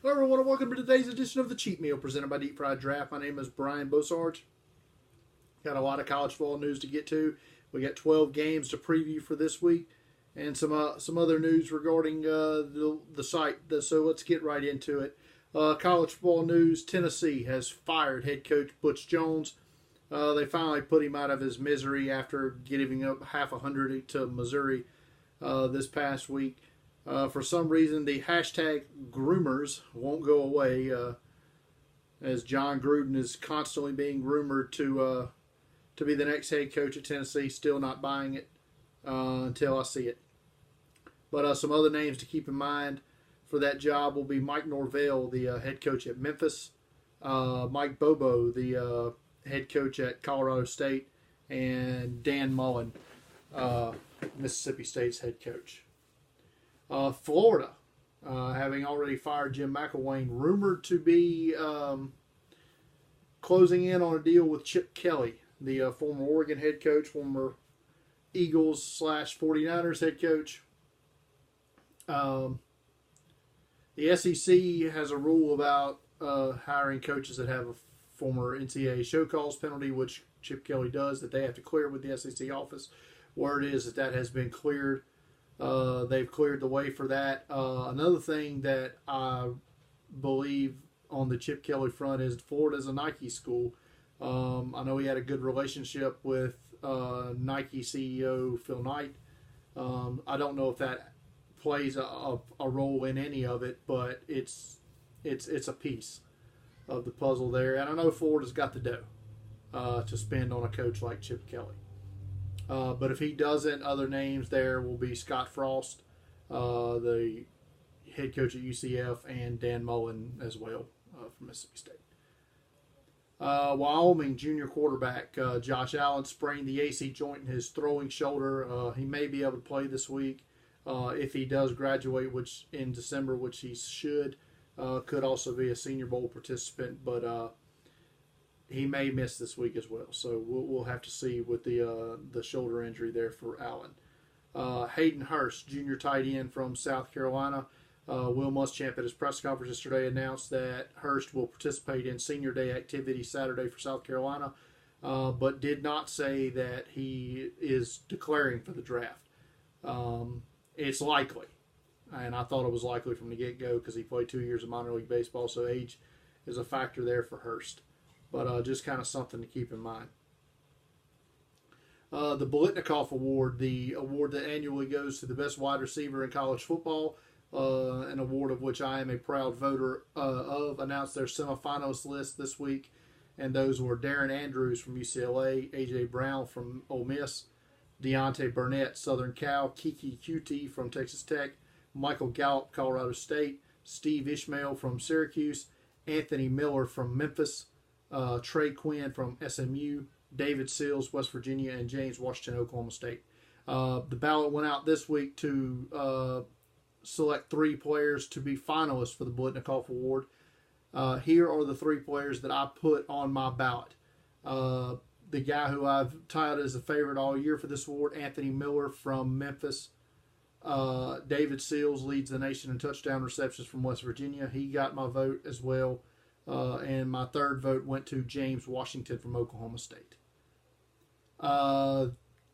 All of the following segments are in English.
Hello everyone and welcome to today's edition of the Cheat Meal presented by Deep Fried Draft. My name is Brian Bosarge. Got a lot of college football news to get to. We got 12 games to preview for this week and some other news regarding the site. So let's get right into it. College football news, Tennessee has fired head coach Butch Jones. They finally put him out of his misery after giving up half 100 to Missouri this past week. For some reason, the hashtag groomers won't go away, as John Gruden is constantly being rumored to be the next head coach at Tennessee. Still not buying it until I see it. But some other names to keep in mind for that job will be Mike Norvell, the head coach at Memphis, Mike Bobo, the head coach at Colorado State, and Dan Mullen, Mississippi State's head coach. Florida, having already fired Jim McElwain, rumored to be closing in on a deal with Chip Kelly, the former Oregon head coach, former Eagles/49ers head coach. The SEC has a rule about hiring coaches that have a former NCAA show cause penalty, which Chip Kelly does, that they have to clear with the SEC office. Word is that has been cleared. They've cleared the way for that. Another thing that I believe on the Chip Kelly front is Florida's a Nike school. I know he had a good relationship with Nike CEO Phil Knight. I don't know if that plays a role in any of it, but it's a piece of the puzzle there. And I know Florida's got the dough to spend on a coach like Chip Kelly. But if he doesn't, other names there will be Scott Frost, the head coach at UCF, and Dan Mullen as well from Mississippi State. Wyoming junior quarterback Josh Allen sprained the AC joint in his throwing shoulder. He may be able to play this week if he does graduate, which in December, which he should. Could also be a Senior Bowl participant, but he may miss this week as well. So we'll have to see with the shoulder injury there for Allen. Hayden Hurst, junior tight end from South Carolina. Will Muschamp at his press conference yesterday announced that Hurst will participate in senior day activity Saturday for South Carolina, but did not say that he is declaring for the draft. It's likely, and I thought it was likely from the get-go because he played 2 years of minor league baseball, so age is a factor there for Hurst. But just kind of something to keep in mind. The Biletnikoff Award, the award that annually goes to the best wide receiver in college football, an award of which I am a proud voter of, announced their semifinalist list this week. And those were Darren Andrews from UCLA, A.J. Brown from Ole Miss, Deontay Burnett, Southern Cal, Kiki Cutie from Texas Tech, Michael Gallup, Colorado State, Steve Ishmael from Syracuse, Anthony Miller from Memphis, Trey Quinn from SMU, David Seals, West Virginia, and James Washington, Oklahoma State. The ballot went out this week to select 3 players to be finalists for the Biletnikoff Award. Here are the 3 players that I put on my ballot. The guy who I've touted as a favorite all year for this award, Anthony Miller from Memphis. David Seals leads the nation in touchdown receptions from West Virginia. He got my vote as well. And my third vote went to James Washington from Oklahoma State.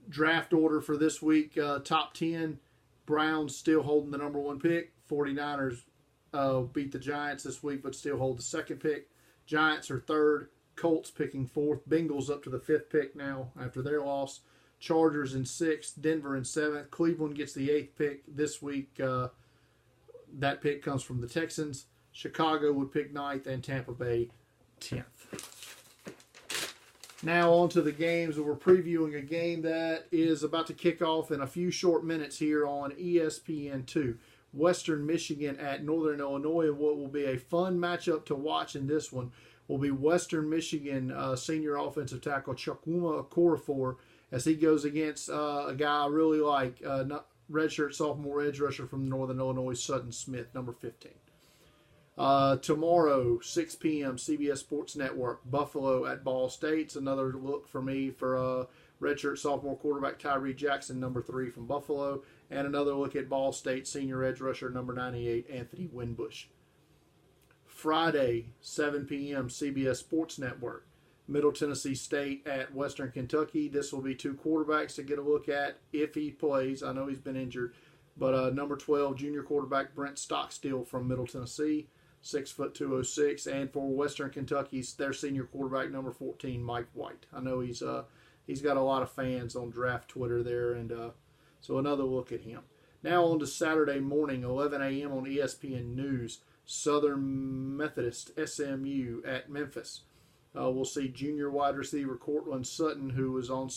Draft order for this week, top 10. Browns still holding the number 1 pick. 49ers beat the Giants this week, but still hold the 2nd pick. Giants are 3rd. Colts picking 4th. Bengals up to the 5th pick now after their loss. Chargers in 6th. Denver in 7th. Cleveland gets the 8th pick this week. That pick comes from the Texans. Chicago would pick 9th, and Tampa Bay 10th. Now on to the games. We're previewing a game that is about to kick off in a few short minutes here on ESPN2. Western Michigan at Northern Illinois, and what will be a fun matchup to watch in this one will be Western Michigan senior offensive tackle Chukwuma Okorafor as he goes against a guy I really like, redshirt sophomore edge rusher from Northern Illinois, Sutton Smith, number 15. Tomorrow, 6 p.m., CBS Sports Network, Buffalo at Ball State. It's another look for me for redshirt sophomore quarterback Tyree Jackson, number 3 from Buffalo, and another look at Ball State senior edge rusher number 98, Anthony Winbush. Friday, 7 p.m., CBS Sports Network. Middle Tennessee State at Western Kentucky. This will be two quarterbacks to get a look at if he plays. I know he's been injured. But number 12, junior quarterback Brent Stockstill from Middle Tennessee, 6'2", 206. And for Western Kentucky, their senior quarterback, number 14, Mike White. I know he's got a lot of fans on draft Twitter there, and so another look at him. Now on to Saturday morning, 11 a.m. on ESPN News, Southern Methodist SMU at Memphis. We'll see junior wide receiver Cortland Sutton, who is on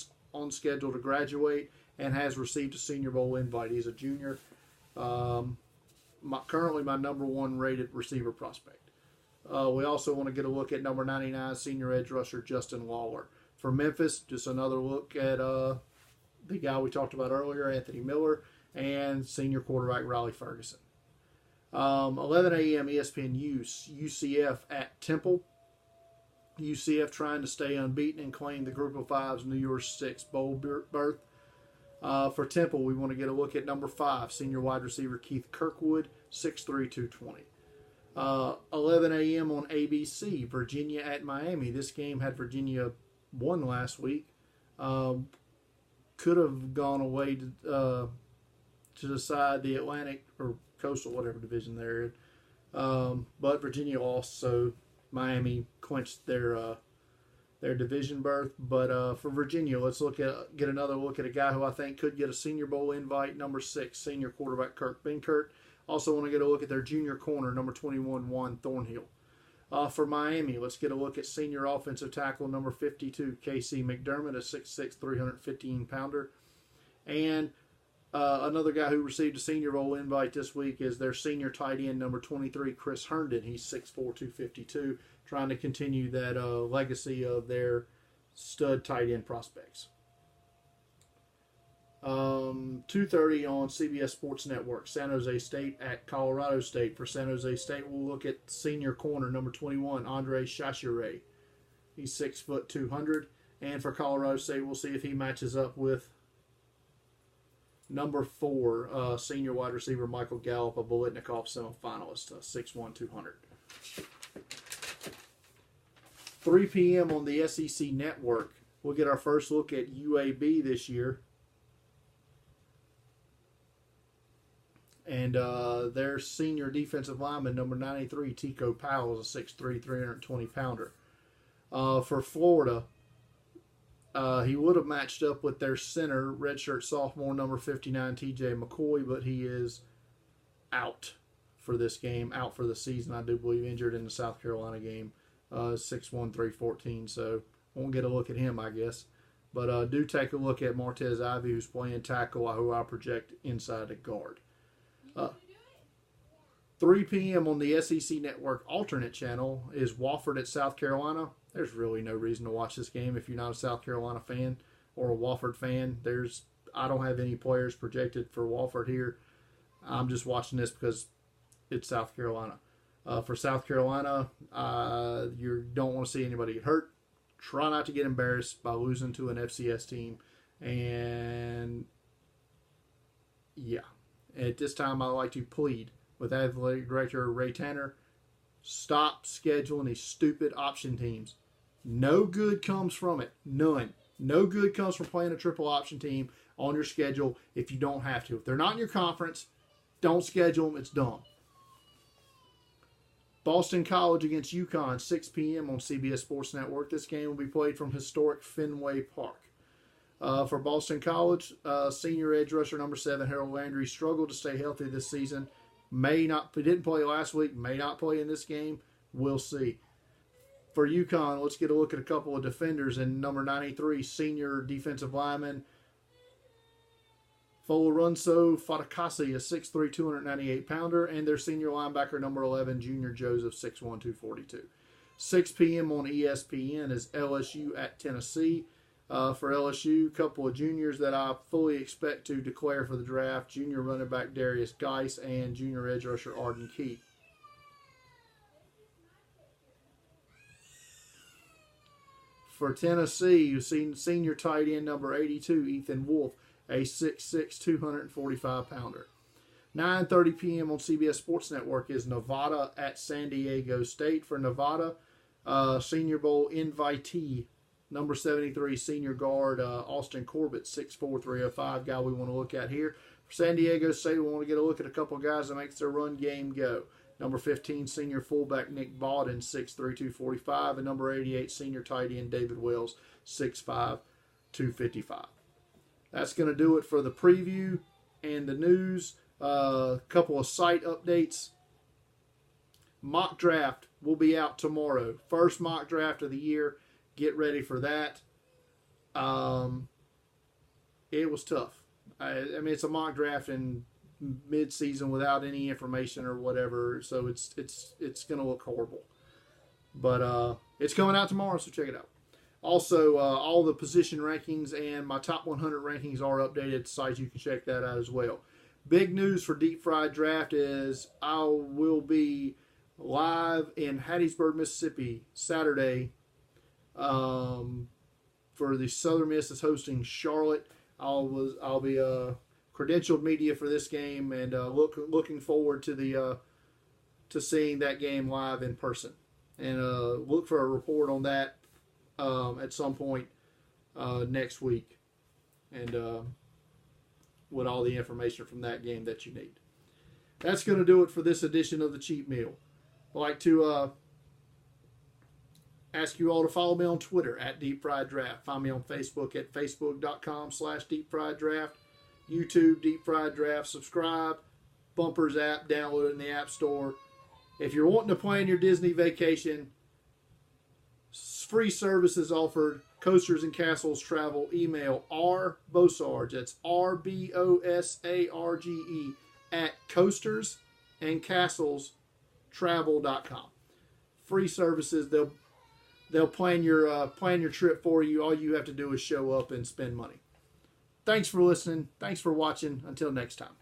schedule to graduate and has received a Senior Bowl invite. He's a junior. Currently my number 1 rated receiver prospect. We also want to get a look at number 99 senior edge rusher Justin Lawler. For Memphis, just another look at the guy we talked about earlier, Anthony Miller, and senior quarterback Riley Ferguson. 11 a.m. ESPN UCF at Temple. UCF trying to stay unbeaten and claim the Group of Five's New Year's Six Bowl berth. For Temple, we want to get a look at number 5, senior wide receiver Keith Kirkwood, 6'3", 220. 11 a.m. on ABC, Virginia at Miami. This game had Virginia won last week. Could have gone away to decide the Atlantic or Coastal, whatever division they're in. But Virginia lost, so Miami clinched their division berth. But for Virginia, let's get another look at a guy who I think could get a Senior Bowl invite, number 6, senior quarterback Kirk Benkert. Also want to get a look at their junior corner, number 21, Juan Thornhill. For Miami, let's get a look at senior offensive tackle, number 52, Casey McDermott, a 6'6", 315-pounder. And another guy who received a Senior Bowl invite this week is their senior tight end, number 23, Chris Herndon. He's 6'4", 252, trying to continue that legacy of their stud tight end prospects. 2:30 on CBS Sports Network, San Jose State at Colorado State. For San Jose State, we'll look at senior corner, number 21, Andre Chachere. He's 6', 200. And for Colorado State, we'll see if he matches up with number 4, senior wide receiver Michael Gallup, a Biletnikoff semifinalist, 6'1", 200. 3 p.m. on the SEC Network, we'll get our first look at UAB this year. And their senior defensive lineman, number 93, Tico Powell, is a 6'3", 320-pounder. For Florida, he would have matched up with their center, redshirt sophomore, number 59, T.J. McCoy, but he is out for this game, out for the season. I do believe injured in the South Carolina game, 6'1", 314, so won't get a look at him, I guess. But do take a look at Martez Ivy, who's playing tackle, who I project inside at guard. 3 p.m. on the SEC Network alternate channel is Wofford at South Carolina. There's really no reason to watch this game if you're not a South Carolina fan or a Wofford fan. I don't have any players projected for Wofford here. I'm just watching this because it's South Carolina. For South Carolina, you don't want to see anybody get hurt. Try not to get embarrassed by losing to an FCS team. And yeah, at this time I like to plead with Athletic Director Ray Tanner, stop scheduling these stupid option teams. No good comes from it. None. No good comes from playing a triple option team on your schedule if you don't have to. If they're not in your conference, don't schedule them. It's dumb. Boston College against UConn, 6 p.m. on CBS Sports Network. This game will be played from historic Fenway Park. For Boston College, senior edge rusher number 7, Harold Landry, struggled to stay healthy this season. He didn't play last week, may not play in this game. We'll see. For UConn, let's get a look at a couple of defenders. And number 93, senior defensive lineman Folorunso Fatakasi, a 6'3", 298-pounder, and their senior linebacker, number 11, Junior Joseph, 6'1", 242. 6 p.m. on ESPN is LSU at Tennessee. For LSU, a couple of juniors that I fully expect to declare for the draft, junior running back Darius Geis and junior edge rusher Arden Key. For Tennessee, you've seen senior tight end number 82, Ethan Wolf, a 6'6", 245-pounder. 9:30 p.m. on CBS Sports Network is Nevada at San Diego State. For Nevada, Senior Bowl invitee, number 73, senior guard Austin Corbett, 6'4", 305, guy we want to look at here. For San Diego State, we want to get a look at a couple of guys that makes their run game go. Number 15, senior fullback Nick Bawden, 6'3", 245, and number 88, senior tight end David Wells, 6'5", 255. That's going to do it for the preview and the news. A couple of site updates. Mock draft will be out tomorrow. First mock draft of the year. Get ready for that. It was tough. I mean, it's a mock draft in mid-season without any information or whatever, so it's going to look horrible. But it's coming out tomorrow, so check it out. Also, all the position rankings and my top 100 rankings are updated to sites. You can check that out as well. Big news for Deep Fried Draft is I will be live in Hattiesburg, Mississippi, Saturday for the Southern Miss is hosting Charlotte. I'll be credentialed media for this game and looking forward to to seeing that game live in person. And look for a report on that at some point next week. And with all the information from that game that you need. That's going to do it for this edition of the Cheat Meal. I'd like to ask you all to follow me on Twitter at Deep Fried Draft. Find me on Facebook at facebook.com/DeepFriedDraft. YouTube, Deep Fried Draft. Subscribe. Bumpers app, download it in the App Store. If you're wanting to plan your Disney vacation, free services offered. Coasters and Castles Travel. Email rbosarge. That's RBOSARGE at coastersandcastlestravel.com. Free services. They'll plan your trip for you. All you have to do is show up and spend money. Thanks for listening. Thanks for watching. Until next time.